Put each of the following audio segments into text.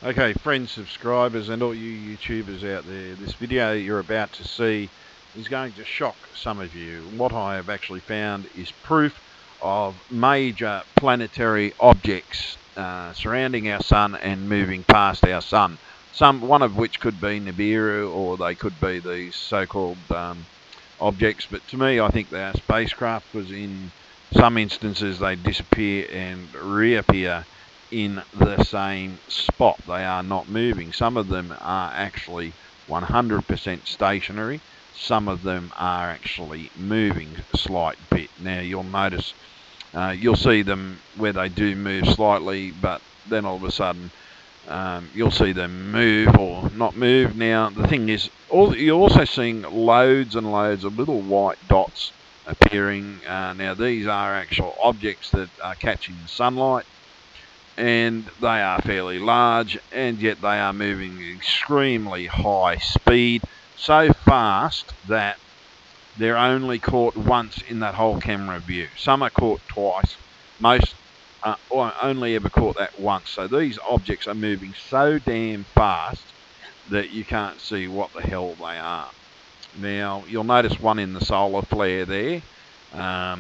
Okay, friends, subscribers, and all you YouTubers out there, this video you're about to see is going to shock some of you. What I have actually found is proof of major planetary objects surrounding our sun and moving past our sun. One of which could be Nibiru, or they could be these so-called objects. But to me, I think they are spacecraft, because in some instances they disappear and reappear in the same spot. They are not moving. Some of them are actually 100% stationary. Some of them are actually moving a slight bit. Now you'll notice, you'll see them where they do move slightly, but then all of a sudden you'll see them move or not move. Now the thing is, you're also seeing loads and loads of little white dots appearing. Now these are actual objects that are catching the sunlight, and they are fairly large, and yet they are moving extremely high speed, so fast that they're only caught once in that whole camera view. Some are caught twice. Most only ever caught that once. So these objects are moving so damn fast that you can't see what the hell they are. Now, you'll notice one in the solar flare there. Now,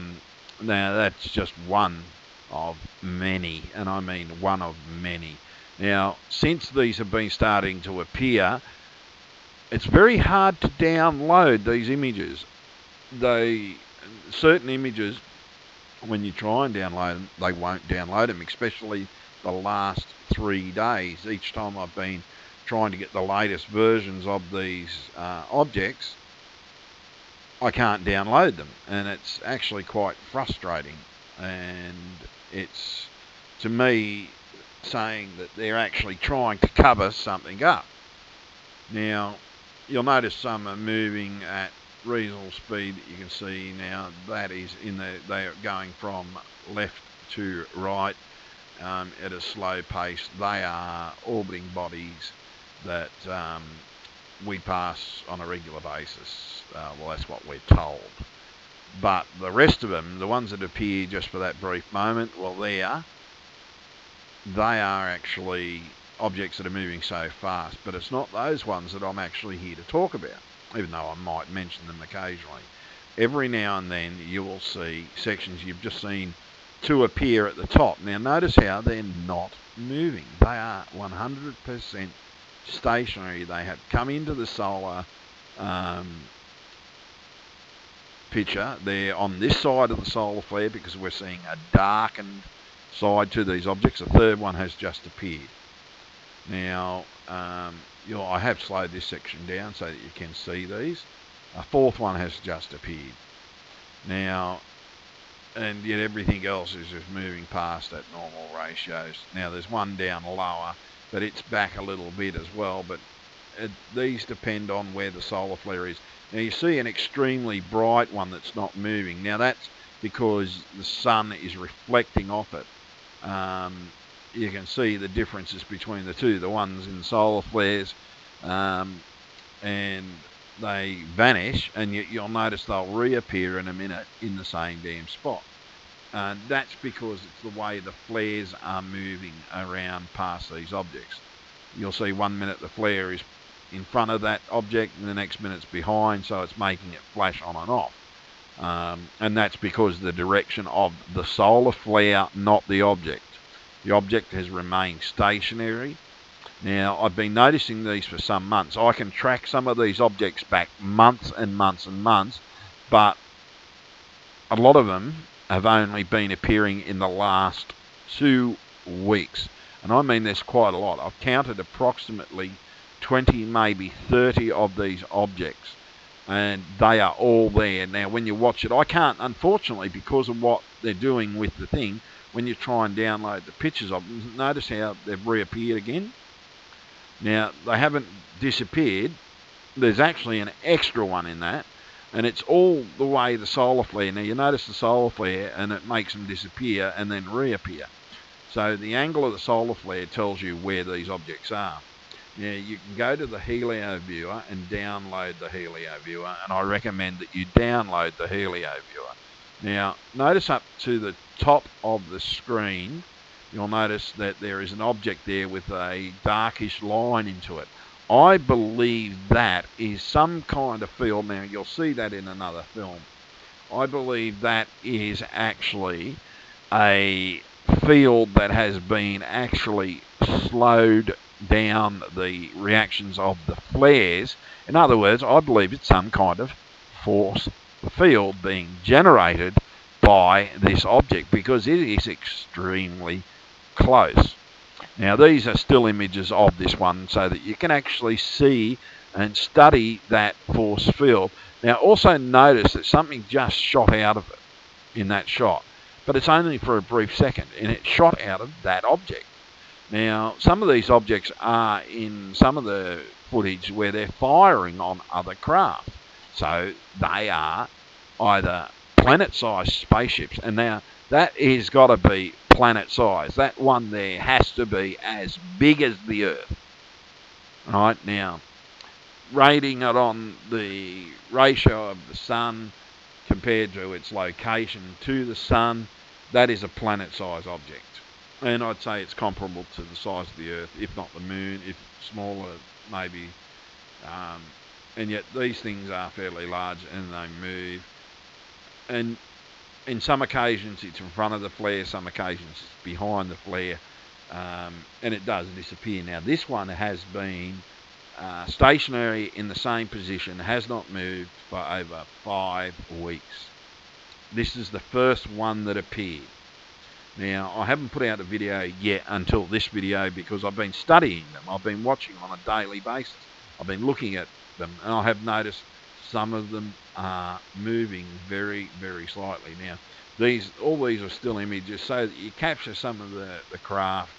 that's just one of many, and I mean one of many. Now, since these have been starting to appear, it's very hard to download these images. Certain images, when you try and download them, they won't download them, especially the last 3 days. Each time I've been trying to get the latest versions of these objects, I can't download them, and it's actually quite frustrating. And it's, to me, saying that they're actually trying to cover something up. Now, you'll notice some are moving at reasonable speed. You can see now that is they are going from left to right at a slow pace. They are orbiting bodies that we pass on a regular basis. Well, that's what we're told. But the rest of them, the ones that appear just for that brief moment, well, they are actually objects that are moving so fast. But it's not those ones that I'm actually here to talk about, even though I might mention them occasionally. Every now and then you will see sections. You've just seen two appear at the top. Now notice how they're not moving. They are 100% stationary. They have come into the solar picture. They're on this side of the solar flare because we're seeing a darkened side to these objects. A third one has just appeared. Now, I have slowed this section down so that you can see these. A fourth one has just appeared. Now, and yet everything else is just moving past at normal ratios. Now, there's one down lower, but it's back a little bit as well. But these depend on where the solar flare is. Now, you see an extremely bright one that's not moving. Now, that's because the sun is reflecting off it. You can see the differences between the two. The ones in solar flares, and they vanish, and yet you'll notice they'll reappear in a minute in the same damn spot. That's because it's the way the flares are moving around past these objects. You'll see 1 minute the flare is in front of that object, and the next minute's behind, so it's making it flash on and off. And that's because the direction of the solar flare, not the object. The object has remained stationary. Now, I've been noticing these for some months. I can track some of these objects back months and months and months, but a lot of them have only been appearing in the last 2 weeks. And I mean, there's quite a lot. I've counted approximately 20, maybe 30 of these objects, and they are all there. Now, when you watch it, I can't, unfortunately, because of what they're doing with the thing, when you try and download the pictures of them, notice how they've reappeared again. Now, they haven't disappeared. There's actually an extra one in that, and it's all the way the solar flare. Now, you notice the solar flare, and it makes them disappear and then reappear. So the angle of the solar flare tells you where these objects are. Now, you can go to the Helio viewer and download the Helio viewer, and I recommend that you download the Helio viewer. Now, notice up to the top of the screen, you'll notice that there is an object there with a darkish line into it. I believe that is some kind of field. Now, you'll see that in another film. I believe that is actually a field that has been actually slowed down the reactions of the flares. In other words, I believe it's some kind of force field being generated by this object because it is extremely close. Now, these are still images of this one so that you can actually see and study that force field. Now, also notice that something just shot out of it in that shot, but it's only for a brief second, and it shot out of that object. Now, some of these objects are in some of the footage where they're firing on other craft. So they are either planet-sized spaceships, and now that has got to be planet-sized. That one there has to be as big as the Earth. Right, now, rating it on the ratio of the Sun compared to its location to the Sun, that is a planet-sized object. And I'd say it's comparable to the size of the Earth, if not the Moon, if smaller maybe. And yet these things are fairly large and they move. And in some occasions it's in front of the flare, some occasions it's behind the flare, and it does disappear. Now, this one has been stationary in the same position, has not moved for over 5 weeks. This is the first one that appeared. Now, I haven't put out a video yet until this video because I've been studying them. I've been watching on a daily basis. I've been looking at them, and I have noticed some of them are moving very, very slightly. Now, all these are still images so that you capture some of the craft,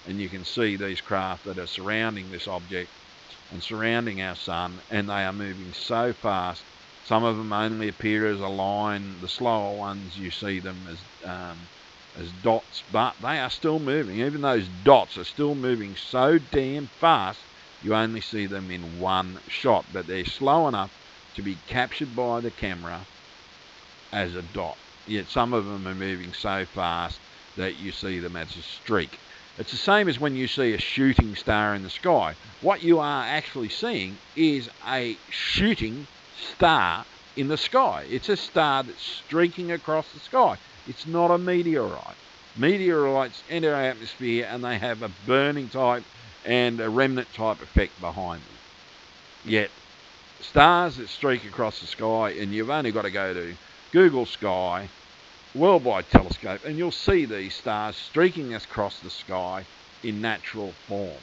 and you can see these craft that are surrounding this object and surrounding our Sun, and they are moving so fast. Some of them only appear as a line. The slower ones, you see them as dots, but they are still moving. Even those dots are still moving so damn fast, you only see them in one shot, but they're slow enough to be captured by the camera as a dot. Yet some of them are moving so fast that you see them as a streak. It's the same as when you see a shooting star in the sky. What you are actually seeing is a shooting star in the sky. It's a star that's streaking across the sky. It's not a meteorite. Meteorites enter our atmosphere and they have a burning type and a remnant type effect behind them. Yet stars that streak across the sky, and you've only got to go to Google Sky, Worldwide Telescope, and you'll see these stars streaking across the sky in natural form.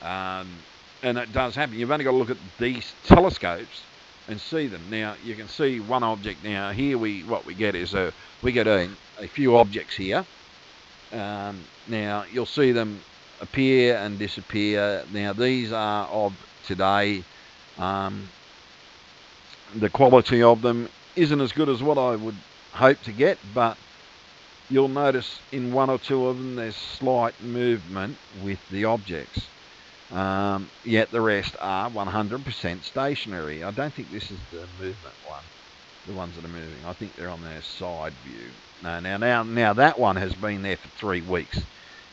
And it does happen. You've only got to look at these telescopes and see them. Now, you can see one object now. Here what we get is we get a few objects here. Now, you'll see them appear and disappear. Now, these are of today. The quality of them isn't as good as what I would hope to get, but you'll notice in one or two of them there's slight movement with the objects. Yet the rest are 100% stationary. I don't think this is the movement one, the ones that are moving. I think they're on their side view. Now that one has been there for 3 weeks.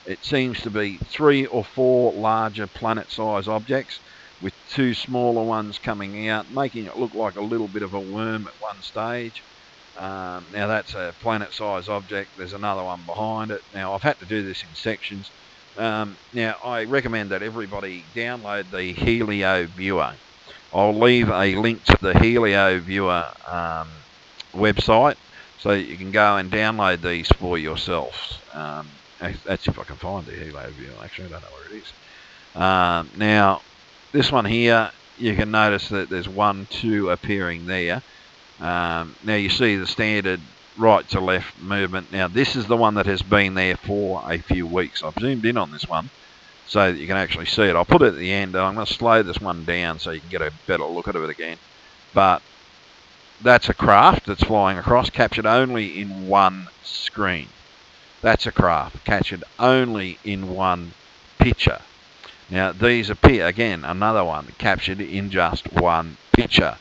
It seems to be 3 or 4 larger planet-sized objects with 2 smaller ones coming out, making it look like a little bit of a worm at one stage. Now that's a planet-sized object. There's another one behind it. Now, I've had to do this in sections. Now, I recommend that everybody download the Helio viewer. I'll leave a link to the Helio viewer website so that you can go and download these for yourselves. That's if I can find the Helio viewer. Actually, I don't know where it is. Now, this one here, you can notice that there's 1, 2 appearing there. Now you see the standard right to left movement. Now this is the one that has been there for a few weeks. I've zoomed in on this one so that you can actually see it. I'll put it at the end. I'm going to slow this one down so you can get a better look at it again. But that's a craft that's flying across, captured only in one screen. That's a craft captured only in one picture. Now these appear, again, another one captured in just one picture.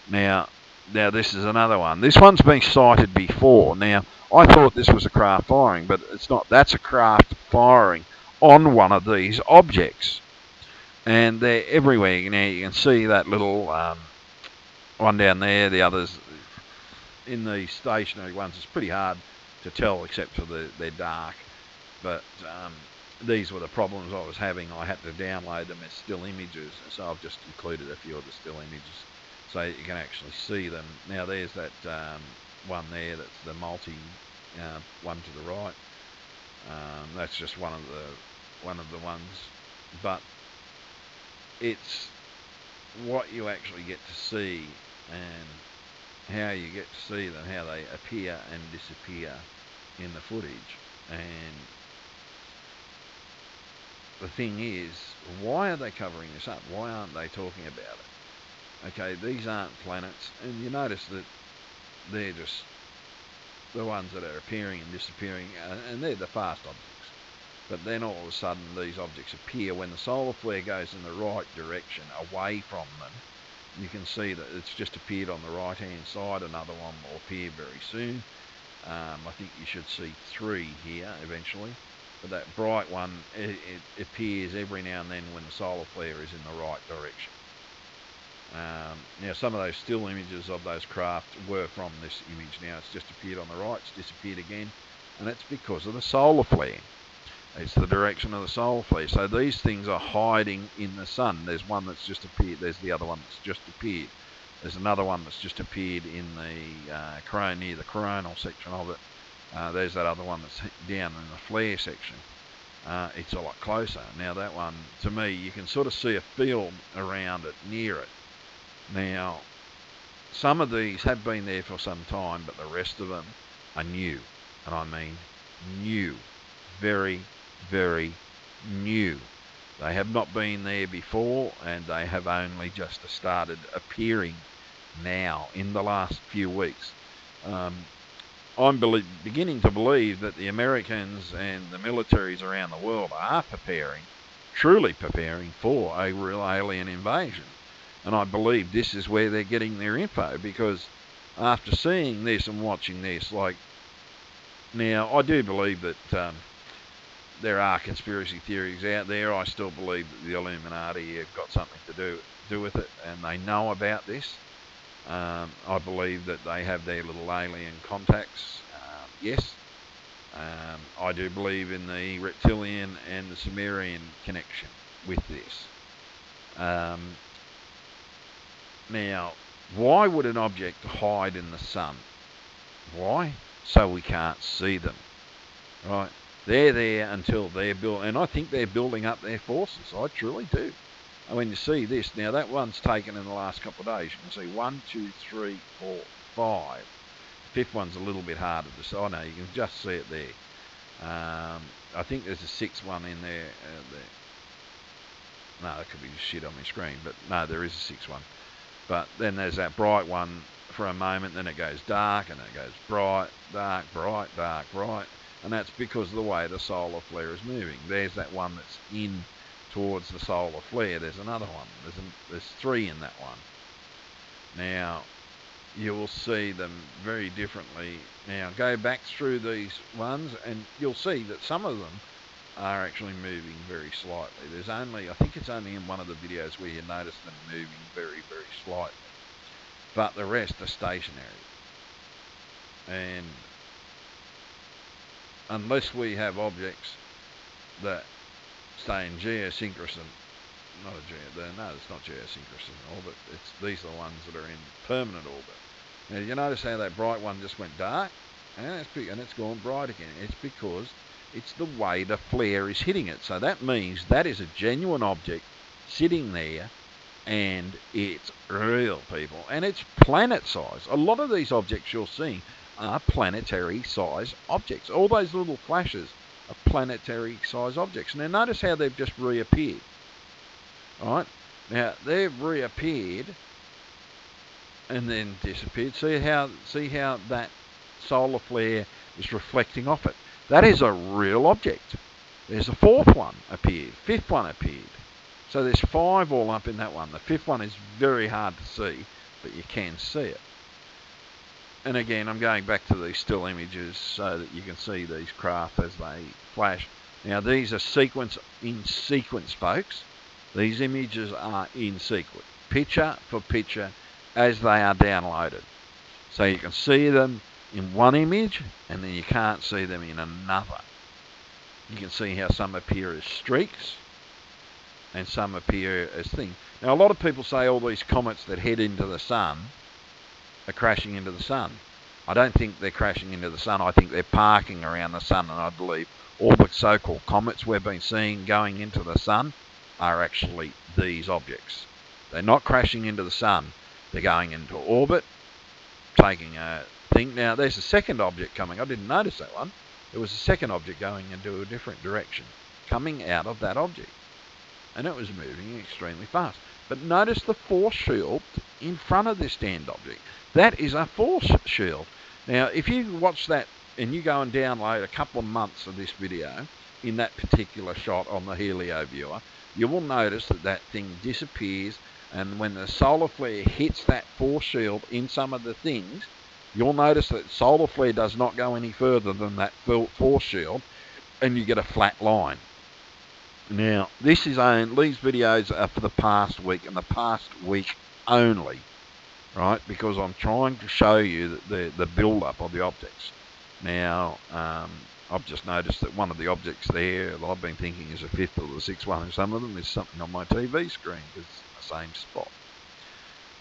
Now, Now this is another one. This one's been sighted before. Now I thought this was a craft firing, but it's not. That's a craft firing on one of these objects, and they're everywhere. Now you can see that little one down there. The others in the stationary ones, it's pretty hard to tell except for they're dark. But these were the problems I was having. I had to download them as still images, so I've just included a few of the still images so you can actually see them. Now there's that one there, that's the multi one to the right. That's just one of the ones, but it's what you actually get to see and how you get to see them, how they appear and disappear in the footage. And the thing is, why are they covering this up? Why aren't they talking about it? Okay, these aren't planets, and you notice that they're just the ones that are appearing and disappearing, and they're the fast objects. But then all of a sudden these objects appear when the solar flare goes in the right direction, away from them. You can see that it's just appeared on the right hand side. Another one will appear very soon. I think you should see 3 here eventually. But that bright one, it appears every now and then when the solar flare is in the right direction. Now some of those still images of those craft were from this image. Now it's just appeared on the right, it's disappeared again, and that's because of the solar flare. It's the direction of the solar flare. So these things are hiding in the sun. There's one that's just appeared. There's the other one that's just appeared. There's another one that's just appeared in the near the coronal section of it. There's that other one that's down in the flare section. It's a lot closer. Now that one, to me, you can sort of see a field around it, near it. Now, some of these have been there for some time, but the rest of them are new. And I mean new. Very, very new. They have not been there before, and they have only just started appearing now in the last few weeks. I'm beginning to believe that the Americans and the militaries around the world are preparing, truly preparing for a real alien invasion. And I believe this is where they're getting their info, because after seeing this and watching this, like, now I do believe that there are conspiracy theories out there. I still believe that the Illuminati have got something to do with it, and they know about this. I believe that they have their little alien contacts. Yes. I do believe in the reptilian and the Sumerian connection with this. Now, why would an object hide in the sun? Why? So we can't see them. Right? They're there until they're built, and I think they're building up their forces. I truly do. And when you see this, now that one's taken in the last couple of days. You can see 1, 2, 3, 4, 5. The 5th one's a little bit harder to see. Oh no, you can just see it there. I think there's a 6th one in there. No, that could be just shit on my screen, but no, there is a 6th one. But then there's that bright one for a moment, then it goes dark, and then it goes bright, dark, bright, dark, bright. And that's because of the way the solar flare is moving. There's that one that's in towards the solar flare. There's another one. There's 3 in that one. Now, you will see them very differently. Now, go back through these ones, and you'll see that some of them are actually moving very slightly. There's only, I think it's only in one of the videos where you notice them moving very, very slightly. But the rest are stationary. And unless we have objects that stay in geosynchronous, no, it's not geosynchronous orbit. These are the ones that are in permanent orbit. Now, you notice how that bright one just went dark, and it's gone bright again. It's because it's the way the flare is hitting it. So that means that is a genuine object sitting there, and it's real, people. And it's planet size. A lot of these objects you're seeing are planetary size objects. All those little flashes are planetary size objects. Now notice how they've just reappeared. Alright, now they've reappeared and then disappeared. See how that solar flare is reflecting off it. That is a real object. There's a 4th one appeared, 5th one appeared. So there's 5 all up in that one. The 5th one is very hard to see, but you can see it. And again, I'm going back to these still images so that you can see these craft as they flash. Now, these are in sequence, folks. These images are in sequence, picture for picture, as they are downloaded. So you can see them in one image, and then you can't see them in another. You can see how some appear as streaks, and some appear as things. Now, a lot of people say all these comets that head into the sun are crashing into the sun. I don't think they're crashing into the sun. I think they're parking around the sun, and I believe all the so-called comets we've been seeing going into the sun are actually these objects. They're not crashing into the sun. They're going into orbit, taking a thing. Now, there's a second object coming. I didn't notice that one. There was a second object going into a different direction, coming out of that object. And it was moving extremely fast. But notice the force shield in front of this damned object. That is a force shield. Now, if you watch that and you go and download a couple of months of this video in that particular shot on the Helio viewer, you will notice that that thing disappears, and when the solar flare hits that force shield in some of the things, you'll notice that solar flare does not go any further than that force shield, and you get a flat line. Now, these videos are for the past week, and the past week only, right? Because I'm trying to show you the build-up of the objects. Now, I've just noticed that one of the objects there that I've been thinking is a fifth or the sixth one, and some of them is something on my TV screen because it's the same spot.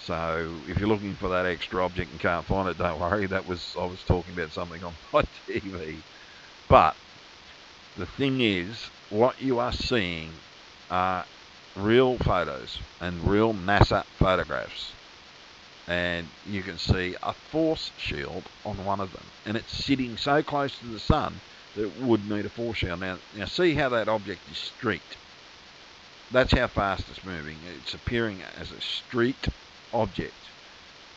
So, if you're looking for that extra object and can't find it, don't worry. I was talking about something on my TV. But the thing is, what you are seeing are real photos and real NASA photographs. And you can see a force shield on one of them. And it's sitting so close to the sun that it would need a force shield. Now see how that object is streaked. That's how fast it's moving. It's appearing as a streaked object.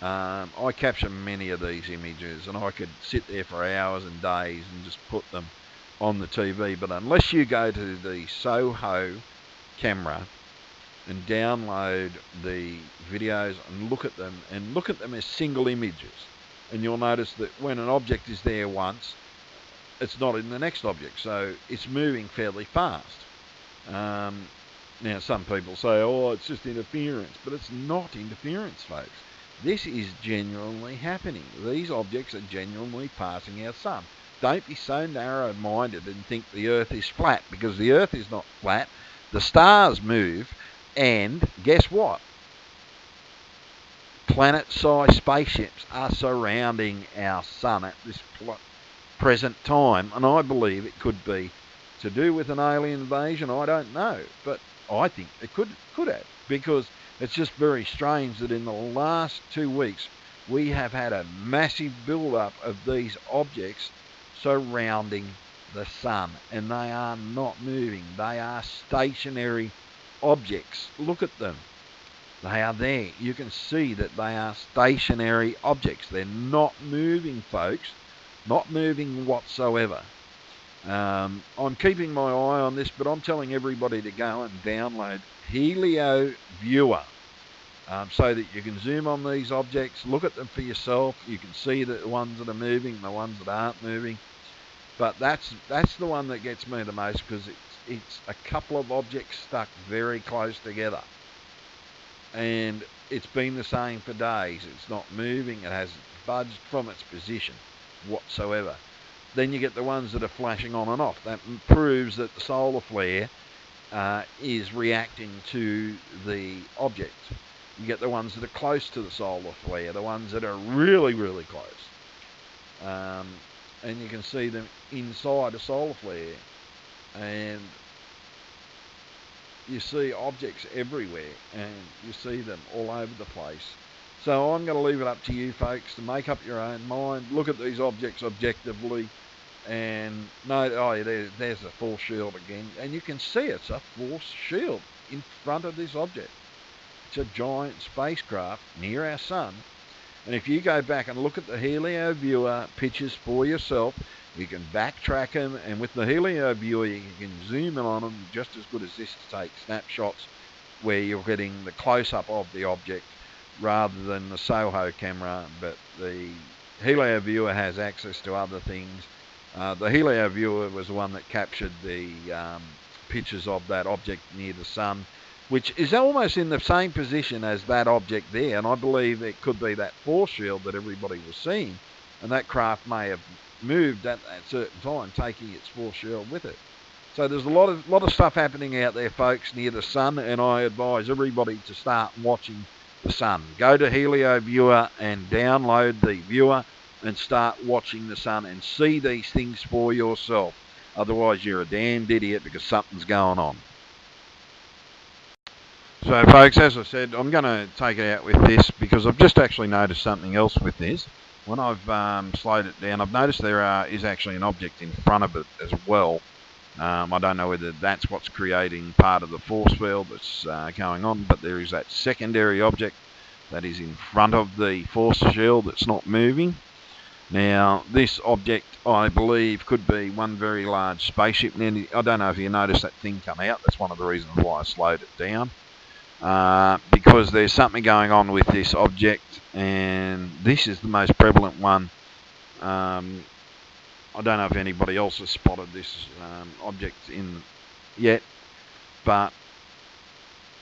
I capture many of these images, and I could sit there for hours and days and just put them on the TV. But unless you go to the Soho camera and download the videos and look at them as single images, and you'll notice that when an object is there once, it's not in the next object, so it's moving fairly fast. Now, some people say, oh, it's just interference, but it's not interference, folks. This is genuinely happening. These objects are genuinely passing our sun. Don't be so narrow-minded and think the Earth is flat, because the Earth is not flat. The stars move, and guess what? Planet-sized spaceships are surrounding our sun at this present time, and I believe it could be to do with an alien invasion. I don't know, but I think it could have, because it's just very strange that in the last 2 weeks we have had a massive build-up of these objects surrounding the sun, and they are not moving. They are stationary objects. Look at them. They are there. You can see that they are stationary objects. They're not moving, folks. Not moving whatsoever. I'm keeping my eye on this, but I'm telling everybody to go and download Helio Viewer so that you can zoom on these objects, look at them for yourself. You can see the ones that are moving, the ones that aren't moving. But that's the one that gets me the most, because it's a couple of objects stuck very close together. And it's been the same for days. It's not moving. It hasn't budged from its position whatsoever. Then you get the ones that are flashing on and off. That proves that the solar flare is reacting to the object. You get the ones that are close to the solar flare, the ones that are really, really close. And you can see them inside a solar flare. And you see objects everywhere, and you see them all over the place. So I'm going to leave it up to you folks to make up your own mind. Look at these objects objectively, and note, oh, there's a force shield again, and you can see it's a force shield in front of this object. It's a giant spacecraft near our sun, and if you go back and look at the Helio Viewer pictures for yourself, you can backtrack them, and with the Helio Viewer you can zoom in on them just as good as this to take snapshots where you're getting the close-up of the object rather than the Soho camera. But the Helio viewer has access to other things. The Helio viewer was the one that captured the pictures of that object near the sun, which is almost in the same position as that object there, and I believe it could be that force field that everybody was seeing, and that craft may have moved at that certain time, taking its force field with it. So there's a lot of stuff happening out there, folks, near the sun, and I advise everybody to start watching the sun. Go to Helio Viewer and download the viewer and start watching the sun and see these things for yourself. Otherwise, you're a damned idiot because something's going on. So, folks, as I said, I'm going to take it out with this because I've just actually noticed something else with this. When I've slowed it down, I've noticed there is actually an object in front of it as well. I don't know whether that's what's creating part of the force field that's going on, but there is that secondary object that is in front of the force field that's not moving. Now, this object, I believe, could be one very large spaceship. And I don't know if you noticed that thing come out. That's one of the reasons why I slowed it down. Because there's something going on with this object, and this is the most prevalent one. I don't know if anybody else has spotted this object in yet, but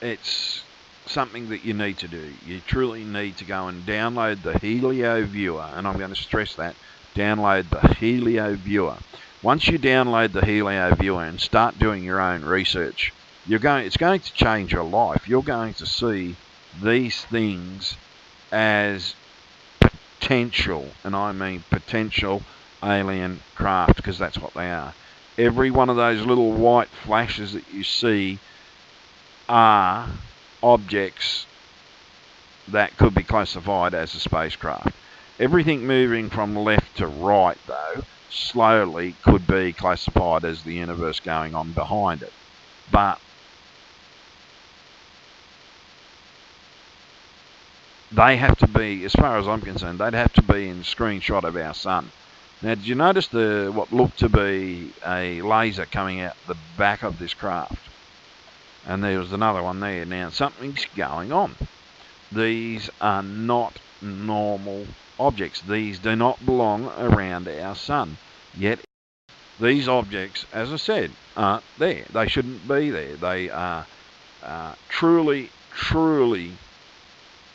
it's something that you need to do. You truly need to go and download the Helio viewer, and I'm going to stress that, download the Helio viewer. Once you download the Helio viewer and start doing your own research, it's going to change your life. You're going to see these things as potential, and I mean potential, alien craft, because that's what they are. Every one of those little white flashes that you see are objects that could be classified as a spacecraft. Everything moving from left to right, though, slowly could be classified as the universe going on behind it. But they have to be, as far as I'm concerned, they'd have to be in screenshot of our sun. Now, did you notice what looked to be a laser coming out the back of this craft? And there was another one there. Now, something's going on. These are not normal objects. These do not belong around our sun. Yet, these objects, as I said, aren't there. They shouldn't be there. They are truly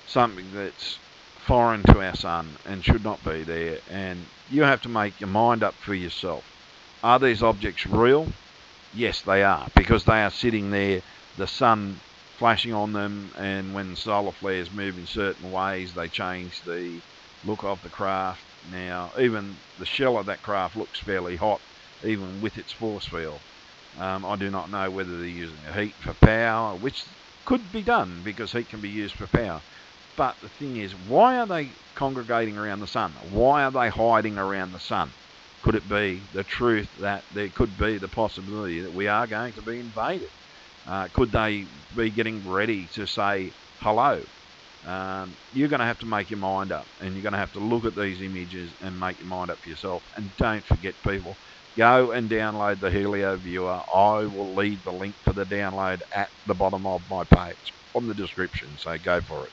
something that's foreign to our sun and should not be there. And you have to make your mind up for yourself. Are these objects real? Yes, they are, because they are sitting there, the sun flashing on them, and when solar flares move in certain ways, they change the look of the craft. Now, even the shell of that craft looks fairly hot, even with its force field. I do not know whether they're using heat for power, which could be done, because heat can be used for power. But the thing is, why are they congregating around the sun? Why are they hiding around the sun? Could it be the truth that there could be the possibility that we are going to be invaded? Could they be getting ready to say hello? You're going to have to make your mind up, and you're going to have to look at these images and make your mind up for yourself. And don't forget, people, go and download the Helio viewer. I will leave the link for the download at the bottom of my page on the description, so go for it.